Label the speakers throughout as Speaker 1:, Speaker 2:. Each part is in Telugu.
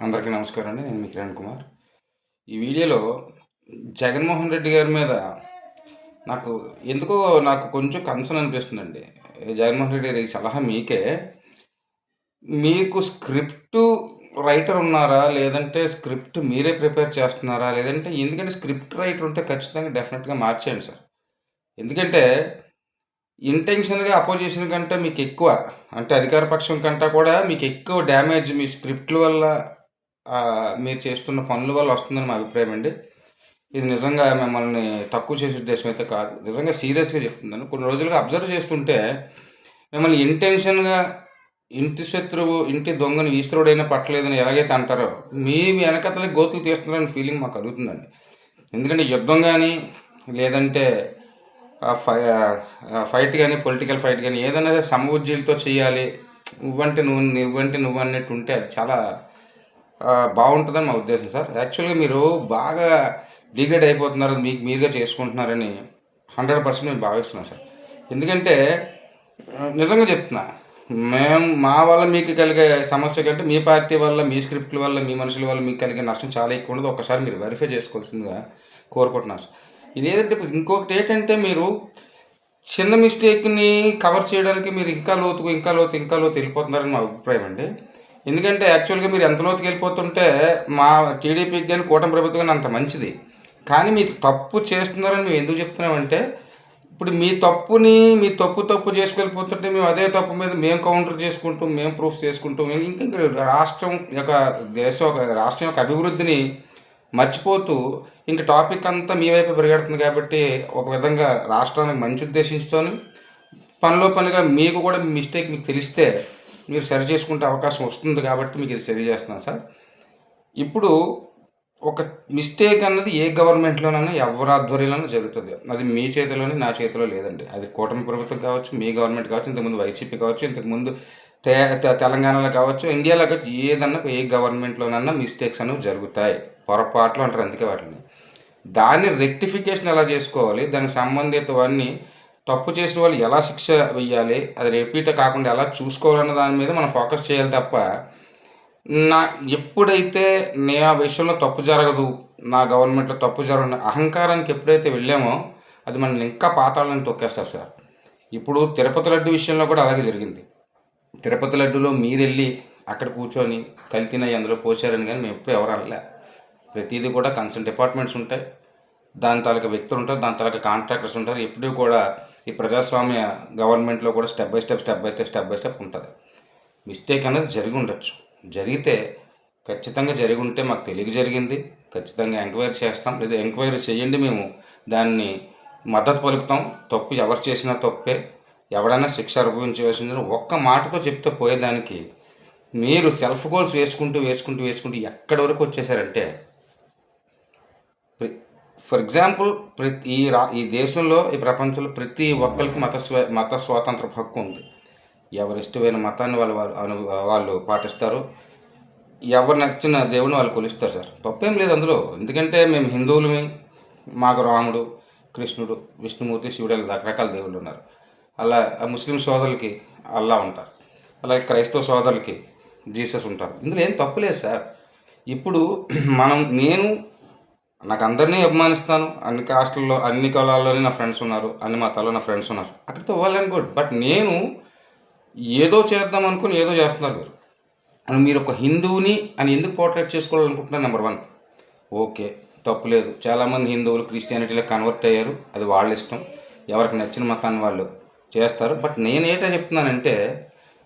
Speaker 1: అందరికీ నమస్కారం అండి. నేను మీ కిరణ్ కుమార్. ఈ వీడియోలో జగన్మోహన్ రెడ్డి గారి మీద నాకు ఎందుకో నాకు కొంచెం కన్సర్న్ అనిపిస్తుందండి. జగన్మోహన్ రెడ్డి గారి ఈ సలహా మీకే. మీకు స్క్రిప్టు రైటర్ ఉన్నారా? లేదంటే స్క్రిప్ట్ మీరే ప్రిపేర్ చేస్తున్నారా? లేదంటే ఎందుకంటే స్క్రిప్ట్ రైటర్ ఉంటే ఖచ్చితంగా డెఫినెట్‌గా మార్చేయండి సార్. ఎందుకంటే ఇంటెన్షన్‌గా అపోజిషన్ కంటే మీకెక్కువ అంటే అధికార పక్షం కంటే కూడా మీకెక్కువ డ్యామేజ్ మీ స్క్రిప్ట్‌ల వల్ల మీరు చేస్తున్న పనుల వల్ల వస్తుందని మా అభిప్రాయం అండి. ఇది నిజంగా మిమ్మల్ని తక్కువ చేసే ఉద్దేశం అయితే కాదు. నిజంగా సీరియస్‌గా చెప్తున్నాను. కొన్ని రోజులుగా అబ్జర్వ్ చేస్తుంటే మిమ్మల్ని ఇంటెన్షన్‌గా ఇంటి శత్రువు, ఇంటి దొంగని ఈశ్వరుడైనా పట్టలేదని ఎలాగైతే అంటారో, మీ వెనకాతలే గోతులు తీస్తున్నారని ఫీలింగ్ మాకు కలుగుతుందండి. ఎందుకంటే యుద్ధం గానీ, లేదంటే ఫైట్ గానీ, పొలిటికల్ ఫైట్ గానీ ఏదైనా సమఉజ్జీలతో చేయాలి. నువ్వంటే నువ్వు, నువ్వంటే నువ్వు అన్నట్టు ఉంటే అది చాలా బాగుంటుందని మా ఉద్దేశం సార్. యాక్చువల్‌గా మీరు బాగా డిగ్రేడ్ అయిపోతున్నారు. మీకు మీరుగా చేసుకుంటున్నారని 100% నేను భావిస్తున్నాను సార్. ఎందుకంటే నిజంగా చెప్తున్నా. మా వల్ల మీకు కలిగే సమస్య కంటే మీ పార్టీ వల్ల, మీ స్క్రిప్ట్‌ల వల్ల, మీ మనుషుల వల్ల మీకు కలిగే నష్టం చాలా ఎక్కువ ఉండదు. ఒక్కసారి మీరు వెరిఫై చేసుకోవాల్సిందిగా కోరుకుంటున్నాను సార్. ఇదేంటంటే ఇంకొకటి ఏంటంటే మీరు చిన్న మిస్టేక్‌ని కవర్ చేయడానికి మీరు ఇంకా లోతుకు, ఇంకా లోతు, ఇంకా లోతు వెళ్ళిపోతున్నారని మా అభిప్రాయం అండి. ఎందుకంటే యాక్చువల్‌గా మీరు ఎంత లోతుకి వెళ్ళిపోతుంటే మా టీడీపీకి గాని, కూటమి ప్రభుత్వం గాని అంత మంచిది. కానీ మీరు తప్పు చేస్తున్నారని మేము ఎందుకు చెప్తున్నామంటే, ఇప్పుడు మీ తప్పు చేసుకెళ్ళిపోతుంటే మేము అదే తప్పు మీద మేము కౌంటర్ చేసుకుంటూ, మేము ప్రూఫ్స్ చేసుకుంటూ, మేము ఇంకా రాష్ట్రం యొక్క అభివృద్ధిని మర్చిపోతూ ఇంక టాపిక్ అంతా మీ వైపే పరిగెడుతుంది కాబట్టి ఒక విధంగా రాష్ట్రానికి మంచి ఉద్దేశించుకొని పనిలో పనిగా మీకు కూడా మిస్టేక్ మీకు తెలిస్తే మీరు సరి చేసుకుంటే అవకాశం వస్తుంది కాబట్టి మీకు ఇది తెలియజేస్తున్నాను సార్. ఇప్పుడు ఒక మిస్టేక్ అన్నది ఏ గవర్నమెంట్లోనైనా ఎవరి ఆధ్వర్యంలోనూ జరుగుతుంది. అది మీ చేతిలోని నా చేతిలో లేదండి. అది కూటమి ప్రభుత్వం కావచ్చు, మీ గవర్నమెంట్ కావచ్చు, ఇంతకుముందు వైసీపీ కావచ్చు, ఇంతకుముందు తెలంగాణలో కావచ్చు, ఇండియాలో కావచ్చు, ఏదన్నా ఏ గవర్నమెంట్లోనన్నా మిస్టేక్స్ అనేవి జరుగుతాయి. పొరపాట్లు అంటారు అందుకే వాటిని. దాన్ని రెక్టిఫికేషన్ ఎలా చేసుకోవాలి, దానికి సంబంధితవన్నీ తప్పు చేసిన వాళ్ళు ఎలా శిక్ష వెయ్యాలి, అది రిపీట్ కాకుండా ఎలా చూసుకోవాలన్న దాని మీద మనం ఫోకస్ చేయాలి తప్ప నా ఎప్పుడైతే ఆ విషయంలో తప్పు జరగదు, నా గవర్నమెంట్‌లో తప్పు జరగని అహంకారానికి ఎప్పుడైతే వెళ్ళామో అది మనల్ని ఇంకా పాతాళానికి తొక్కేస్తది సార్. ఇప్పుడు తిరుపతి లడ్డు విషయంలో కూడా అలాగే జరిగింది. తిరుపతి లడ్డులో మీరెళ్ళి అక్కడ కూర్చొని కల్తీనయి అందులో పోసారని కానీ మేము ఎప్పుడు ఎవరు అనలే. ప్రతీది కూడా కన్సర్న్ డిపార్ట్మెంట్స్ ఉంటాయి. దాని తాలూకా వ్యక్తులు ఉంటారు. దాని తాలూకా కాంట్రాక్టర్స్ ఉంటారు. ఎప్పుడూ కూడా ఈ ప్రజాస్వామ్య గవర్నమెంట్‌లో కూడా స్టెప్ బై స్టెప్ ఉంటది. మిస్టేక్ అనేది జరిగి ఉండొచ్చు. జరిగితే ఖచ్చితంగా జరిగి ఉంటే మాకు తెలియక జరిగింది. ఖచ్చితంగా ఎంక్వైరీ చేస్తాం. లేదా ఎంక్వైరీ చేయండి, మేము దాన్ని మద్దతు పలుకుతాం. తప్పు ఎవరు చేసినా తప్పే. ఎవడైనా శిక్ష అనుభవించవలసిందని ఒక్క మాటతో చెప్తే పోయేదానికి మీరు సెల్ఫ్ గోల్స్ వేసుకుంటూ ఎక్కడి వరకు వచ్చేసారంటే, ఫర్ ఎగ్జాంపుల్ ఈ దేశంలో, ఈ ప్రపంచంలో ప్రతి ఒక్కరికి మత స్వాతంత్ర హక్కు ఉంది. ఎవరి ఇష్టమైన మతాన్ని వాళ్ళు పాటిస్తారు. ఎవరు నచ్చిన దేవుని వాళ్ళు కొలుస్తారు సార్. తప్పేం లేదు అందులో. ఎందుకంటే మేము హిందువులమి, మాకు రాముడు, కృష్ణుడు, విష్ణుమూర్తి, శివుడు అలా రకరకాల దేవుళ్ళు ఉన్నారు. అలా ముస్లిం సోదరులకి అల్లా ఉంటారు. అలాగే క్రైస్తవ సోదరులకి జీసస్ ఉంటారు. ఇందులో ఏం తప్పులేదు సార్. ఇప్పుడు నాకు అందరినీ అభిమానిస్తాను. అన్ని కాస్టుల్లో, అన్ని కులాల్లోనే నా ఫ్రెండ్స్ ఉన్నారు. అన్ని మతాల్లో నా ఫ్రెండ్స్ ఉన్నారు. అక్కడితో వాళ్ళని గుడ్. బట్ నేను ఏదో చేద్దాం అనుకుని ఏదో చేస్తున్నారు మీరు. మీరు ఒక హిందువుని అని ఎందుకు పోర్ట్రేట్ చేసుకోవాలనుకుంటున్నారు? నెంబర్ 1 ఓకే, తప్పులేదు. చాలామంది హిందువులు క్రిస్టియానిటీలో కన్వర్ట్ అయ్యారు. అది వాళ్ళ ఇష్టం. ఎవరికి నచ్చిన మతాన్ని వాళ్ళు చేస్తారు. బట్ నేనేటో చెప్తున్నానంటే,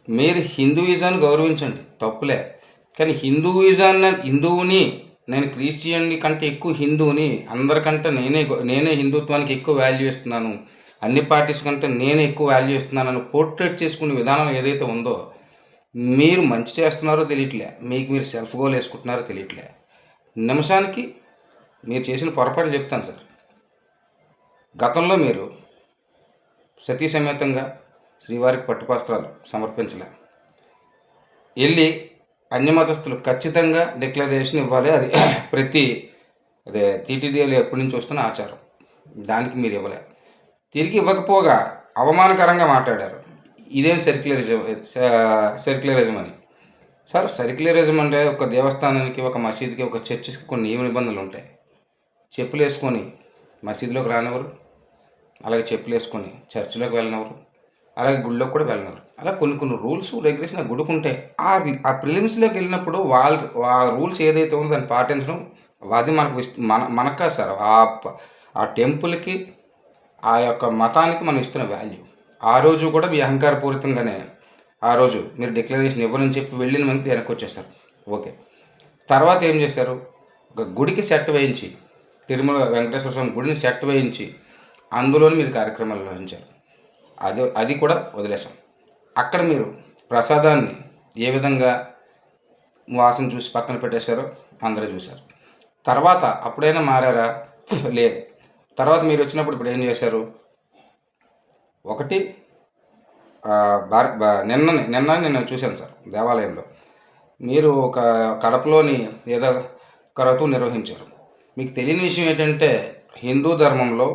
Speaker 1: మీరు హిందూయిజాన్ని గౌరవించండి, తప్పులే. కానీ హిందువుని నేను క్రిస్టియన్ని కంటే ఎక్కువ హిందువుని, అందరికంటే నేనే హిందుత్వానికి ఎక్కువ వాల్యూ ఇస్తున్నాను, అన్ని పార్టీస్ కంటే నేనే ఎక్కువ వాల్యూ ఇస్తున్నానని పోర్ట్రేట్ చేసుకునే విధానం ఏదైతే ఉందో, మీరు మంచి చేస్తున్నారో తెలియట్లే, మీకు మీరు సెల్ఫ్ గోల్ వేసుకుంటున్నారో తెలియట్లే. నిమిషానికి మీరు చేసిన పొరపాట్లు చెప్తాను సార్. గతంలో మీరు సతీ సమేతంగా శ్రీవారికి పట్టువస్త్రాలు సమర్పించలే. వెళ్ళి అన్యమతస్థులు ఖచ్చితంగా డిక్లరేషన్ ఇవ్వాలి. అది అదే టీటీడీలో ఎప్పటి నుంచి వస్తున్న ఆచారం. దానికి మీరు ఇవ్వలే. తిరిగి ఇవ్వకపోగా అవమానకరంగా మాట్లాడారు. ఇదేం సర్క్యులరిజం అని. సార్ సర్క్యులరిజం అంటే ఒక దేవస్థానానికి, ఒక మసీదుకి, ఒక చర్చికి కొన్ని నియమ నిబంధనలు ఉంటాయి. చెప్పులు వేసుకొని మసీదులోకి రానివ్వరు, అలాగే చెప్పులు వేసుకొని చర్చిలోకి వెళ్ళనివ్వరు, అలాగే గుడిలోకి కూడా వెళ్ళనివ్వరు. అలా కొన్ని కొన్ని రూల్స్ రెగ్యులేషన్ ఆ గుడికి ఉంటాయి. ఆ ప్రిలిమ్స్లోకి వెళ్ళినప్పుడు ఆ రూల్స్ ఏదైతే ఉందో దాన్ని పాటించడం, అది మనకు మనకు కాదు సార్, ఆ టెంపుల్కి, ఆ యొక్క మతానికి మనం ఇస్తున్న వాల్యూ. ఆ రోజు కూడా మీ అహంకారపూరితంగానే ఆ రోజు మీరు డిక్లరేషన్ ఇవ్వనని చెప్పి వెళ్ళిన మంది వెనక్కి వచ్చేస్తారు. ఓకే. తర్వాత ఏం చేశారు, ఒక గుడికి సెట్ వేయించి, తిరుమల వెంకటేశ్వర స్వామి గుడిని సెట్ వేయించి అందులోని మీరు కార్యక్రమాలు నిర్వహించారు. అది కూడా వదిలేసాం. అక్కడ మీరు ప్రసాదాన్ని ఏ విధంగా వాసన చూసి పక్కన పెట్టేశారో అందరూ చూశారు. తర్వాత అప్పుడైనా మారారా? లేదు. తర్వాత మీరు వచ్చినప్పుడు ఇప్పుడు ఏం చేశారు? ఒకటి నిన్న నేను చూశాను సార్ దేవాలయంలో. మీరు ఒక కడపలోని ఏదో క్రతువు నిర్వహించారు. మీకు తెలియని విషయం ఏంటంటే హిందూ ధర్మంలో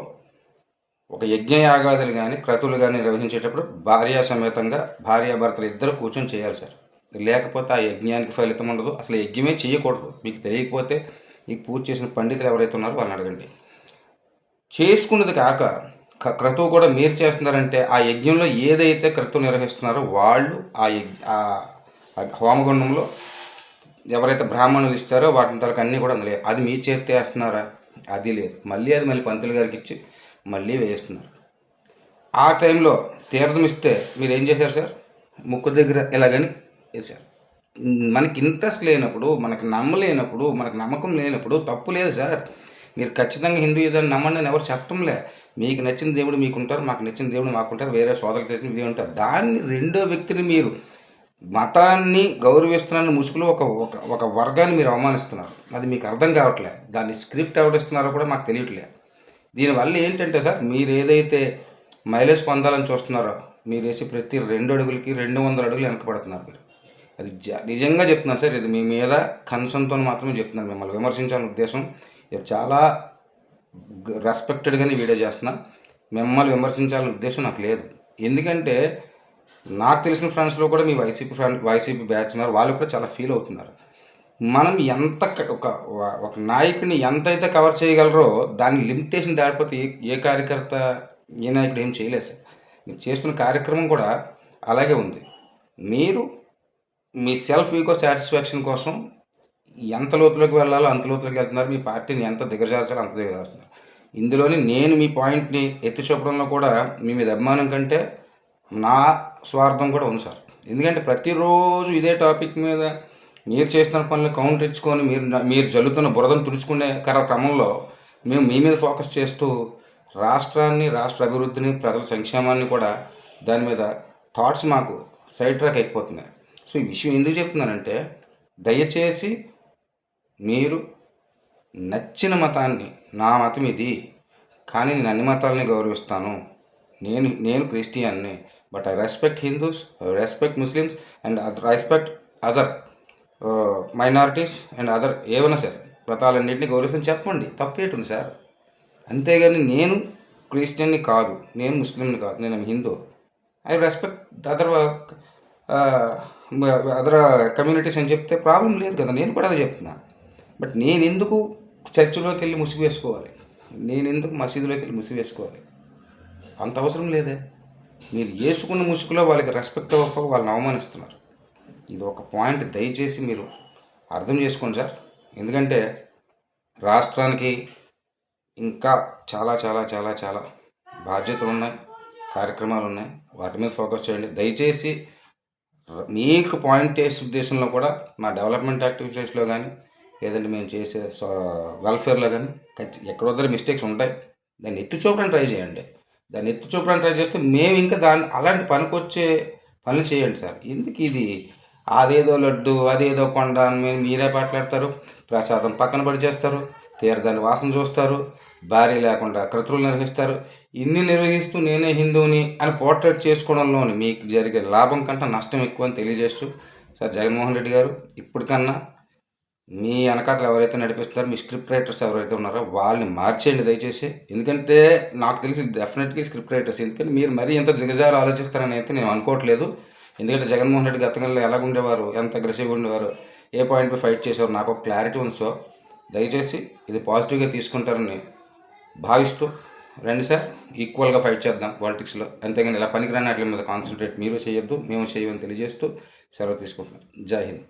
Speaker 1: ఒక యజ్ఞయాగాదులు కానీ క్రతువులు కానీ నిర్వహించేటప్పుడు భార్యా సమేతంగా భార్యాభర్తలు ఇద్దరు కూర్చొని చేయాలి సార్. లేకపోతే ఆ యజ్ఞానికి ఫలితం ఉండదు. అసలు యజ్ఞమే చేయకూడదు. మీకు తెలియకపోతే ఈ పూజ చేసిన పండితులు ఎవరైతే ఉన్నారో వాళ్ళని అడగండి. చేసుకున్నది కాక క్రతువు కూడా మీరు చేస్తున్నారంటే ఆ యజ్ఞంలో ఏదైతే క్రతువు నిర్వహిస్తున్నారో వాళ్ళు ఆ హోమగుండంలో ఎవరైతే బ్రాహ్మణులు ఇస్తారో వాటిని తరకు అన్నీ కూడా అందులో అది మీ చేతి వేస్తున్నారా? అది లేదు. మళ్ళీ పంతులు గారికి ఇచ్చి మళ్ళీ వేస్తున్నారు. ఆ టైంలో తీర్థం ఇస్తే మీరు ఏం చేశారు సార్? ముక్కు దగ్గర ఇలాగని వేశారు. మనకి ఇంట్రెస్ట్ లేనప్పుడు, మనకి నమ్మలేనప్పుడు, మనకు నమ్మకం లేనప్పుడు తప్పు లేదు సార్. మీరు ఖచ్చితంగా హిందూయిజాన్ని నమ్మండి అని ఎవరు చెప్పటంలే. మీకు నచ్చిన దేవుడు మీకుంటారు, మాకు నచ్చిన దేవుడు మాకుంటారు, వేరే సోదరులు చేసిన ఇవి ఉంటారు. దాన్ని రెండో వ్యక్తిని మీరు మతాన్ని గౌరవిస్తున్నారని ముసుగులో ఒక వర్గాన్ని మీరు అవమానిస్తున్నారు. అది మీకు అర్థం కావట్లే. దాన్ని స్క్రిప్ట్ ఎవరిస్తున్నారో కూడా మాకు తెలియట్లే. దీనివల్ల ఏంటంటే సార్, మీరు ఏదైతే మైలేజ్ పొందాలని చూస్తున్నారో మీరు వేసి ప్రతి 2 అడుగులకి 200 అడుగులు వెనకబడుతున్నారు మీరు. అది నిజంగా చెప్తున్నాను సార్. ఇది మీ మీద కన్సర్న్తో మాత్రమే చెప్తున్నాను. మిమ్మల్ని విమర్శించాలనే ఉద్దేశం ఇది చాలా రెస్పెక్టెడ్గానే వీడియో చేస్తున్నా. మిమ్మల్ని విమర్శించాలనే ఉద్దేశం నాకు లేదు. ఎందుకంటే నాకు తెలిసిన ఫ్రెండ్స్లో కూడా మీ వైసీపీ బ్యాచ్ ఉన్నారు. వాళ్ళు కూడా చాలా ఫీల్ అవుతున్నారు. మనం ఎంత ఒక నాయకుడిని ఎంతైతే కవర్ చేయగలరో దాన్ని లిమిటేషన్ దాటిపోతే ఏ కార్యకర్త, ఏ నాయకుడు ఏం చేయలేదు సార్. మీరు చేస్తున్న కార్యక్రమం కూడా అలాగే ఉంది. మీరు మీ సెల్ఫ్ ఈగో సాటిస్ఫాక్షన్ కోసం ఎంత లోతులోకి వెళ్ళాలో అంత లోతులోకి వెళ్తున్నారు. మీ పార్టీని ఎంత దిగజార్చాలో అంత దిగజారుస్తున్నారు. ఇందులోని నేను మీ పాయింట్ని ఎత్తి చూపడంలో కూడా మీ మీద అభిమానం కంటే నా స్వార్థం కూడా ఉంది సార్. ఎందుకంటే ప్రతిరోజు ఇదే టాపిక్ మీద మీరు చేస్తున్న పనులు కౌంటర్ ఇచ్చుకొని మీరు జల్లుతున్న బురదను తుడుచుకునే క్రమంలో మేము మీ మీద ఫోకస్ చేస్తూ రాష్ట్రాన్ని, రాష్ట్ర అభివృద్ధిని, ప్రజల సంక్షేమాన్ని కూడా దాని మీద థాట్స్ మాకు సైడ్ ట్రాక్ అయిపోతున్నాయి. సో ఈ విషయం ఎందుకు చెప్తున్నానంటే, దయచేసి మీరు నచ్చిన మతాన్ని, నా మతం ఇది కానీ నేను అన్ని మతాలని గౌరవిస్తాను, నేను క్రిస్టియన్ని, but I respect Hindus, I respect Muslims and respect other minorities and other ఏమైనా సరే మతాలన్నింటినీ గౌరవిస్తాను చెప్పండి. తప్పేటుంది సార్. అంతేగాని నేను క్రిస్టియన్ని కాదు, నేను ముస్లింని కాదు, నేను Hindu, I respect other communities అని చెప్తే ప్రాబ్లం లేదు కదా. నేను కూడా అదే చెప్తున్నా. బట్ నేను ఎందుకు చర్చిలోకి వెళ్ళి ముసుగు వేసుకోవాలి? నేను ఎందుకు మసీదులోకి వెళ్ళి ముసుగు వేసుకోవాలి? అంత అవసరం లేదే. మీరు వేసుకున్న ముసుగులో వాళ్ళకి రెస్పెక్ట్ అవ్వకపోక వాళ్ళని అవమానిస్తున్నారు. ఇది ఒక పాయింట్ దయచేసి మీరు అర్థం చేసుకోండి సార్. ఎందుకంటే రాష్ట్రానికి ఇంకా చాలా చాలా చాలా చాలా బాధ్యతలు ఉన్నాయి, కార్యక్రమాలు ఉన్నాయి. వాటి మీద ఫోకస్ చేయండి దయచేసి. మీకు పాయింట్ చేసే ఉద్దేశంలో కూడా మా డెవలప్మెంట్ యాక్టివిటీస్లో కానీ లేదంటే మేము చేసే వెల్ఫేర్లో కానీ ఎక్కడొద్దరు మిస్టేక్స్ ఉంటాయి. దాన్ని ఎత్తి చూపడానికి ట్రై చేయండి. దాన్ని ఎత్తి చూపడానికి ట్రై చేస్తే మేము ఇంకా అలాంటి పనికొచ్చే పనులు చేయండి సార్. ఎందుకు ఇది అదేదో లడ్డు, అదేదో కొండ అని మీరే మాట్లాడతారు, ప్రసాదం పక్కన పడి చేస్తారు, తీర్థాన్ని వాసన చూస్తారు, భార్య లేకుండా క్రతువులు నిర్వహిస్తారు. ఇన్ని నిర్వహిస్తూ నేనే హిందువుని అని పోర్ట్రేట్ చేసుకోవడంలోని మీకు జరిగే లాభం కంటే నష్టం ఎక్కువ అని తెలియజేస్తూ, సార్ జగన్మోహన్ రెడ్డి గారు ఇప్పటికన్నా మీ వెనకాతలు ఎవరైతే నడిపిస్తున్నారో, మీ స్క్రిప్ట్ రైటర్స్ ఎవరైతే ఉన్నారో వాళ్ళని మార్చేయండి దయచేసి. ఎందుకంటే నాకు తెలిసి డెఫినెట్గా స్క్రిప్ట్ రైటర్స్, ఎందుకంటే మీరు మరీ ఎంత దిగజారు ఆలోచిస్తారని అయితే నేను అనుకోవట్లేదు. ఎందుకంటే జగన్మోహన్ రెడ్డి గతంలో ఎలాగ ఉండేవారు, ఎంత అగ్రెసివ్గా ఉండేవారు, ఏ పాయింట్పై ఫైట్ చేసేవారు, నాకు ఒక క్లారిటీ ఉంది. సో దయచేసి ఇది పాజిటివ్గా తీసుకుంటారని భావిస్తూ రండి సార్, ఈక్వల్గా ఫైట్ చేద్దాం పాలిటిక్స్లో. అంతేగాని ఇలా పనికిరాని వాటి మీద కాన్సన్ట్రేట్ మీరు చేయొద్దు, మేము చేయమని తెలియజేస్తూ సెలవు తీసుకుంటున్నాం. జై హింద్.